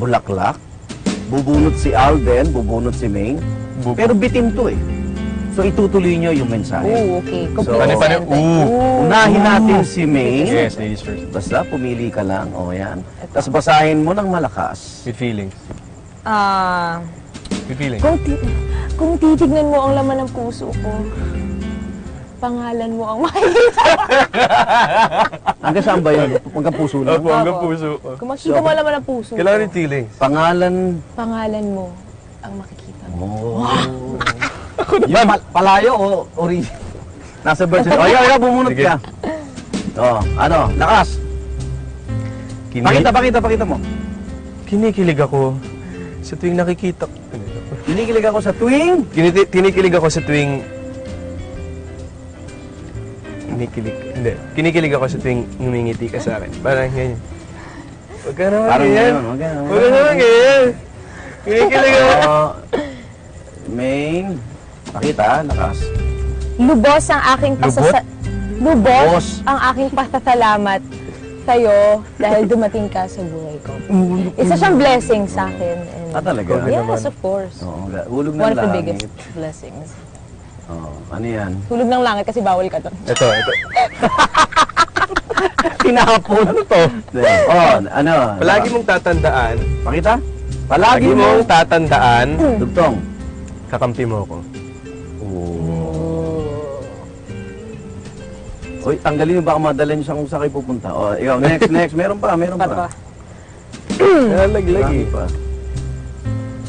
bulaklak, bubunot si Alden, bubunot si Maine, pero bitin to eh. So itutuloy nyo yung mensahe. Oh, okay. So, Complete sentence. Unahin natin si Maine. Yes, ladies first. Basta, pumili ka lang. O, yan. Tapos basahin mo ng malakas. With feelings. With feelings. Kung titignan mo ang laman ng puso ko, pangalan mo ang makikita. Hanggang saan ba yun? Hanggang puso lang? Opo, hanggang puso ko. Kung makikita mo ang laman ng puso Kailangan ko, yung feelings. pangalan mo ang makikita mo. Oh. Yung palayo o origin? Nasa version. O, yan, bumunot Sige. ka. O, ano, lakas. Pakita mo. Kinikilig ako sa tuwing nakikita ko. Kinikilig ako sa tuwing. Kinikilig ako sa tuwing... Kinikilig ako sa tuwing ngumingiti ka sa akin. Parang ganyan. Huwag ka naman Parang ganyan. ganyan, huwag ganyan. Huwag ka naman ganyan. Kinikilig ako. Main. Pakita, lakas. Lubos ang aking Lubos ang aking pasasalamat sa'yo dahil dumating ka sa buhay ko. Isa siyang blessing sa akin. And Talaga? yes, of course. Oo, hulog ng One of the langit. biggest blessings. Ano yan? Hulog ng langit kasi bawal ka to. Ito. Tinapon. Ano to? Ano? Palagi mong tatandaan. Pakita? Palagi mong tatandaan. Dugtong. Kakampi mo ako. Uy, tanggalin mo baka madala niyo siya kung saan kayo pupunta. O, ikaw, next. Meron pa. Nalaglag Marami eh. pa.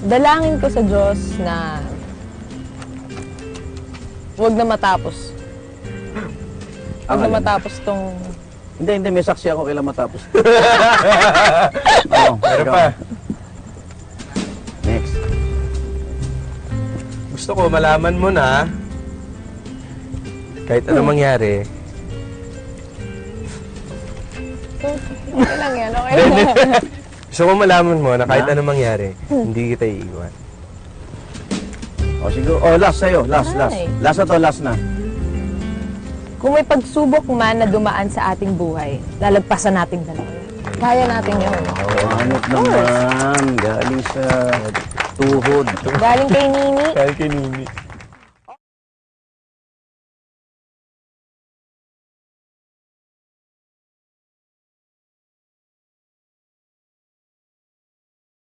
Dalangin ko sa Diyos na huwag na matapos. Huwag na matapos tong... Hindi, may saksi ako kailan matapos. Meron pa. Next. Gusto ko malaman mo na kahit anong mangyari. Okay lang yan, okay lang. Gusto ko malaman mo na kahit anong mangyari, hindi kita iiwan. O, siguro. O, last sa'yo. Last. Ay. Last na. Kung may pagsubok man na dumaan sa ating buhay, lalagpasan nating dalawa. Kaya natin yun. Hanot naman. Galing sa tuhod. Galing kay Nini, Kahit kay Nini.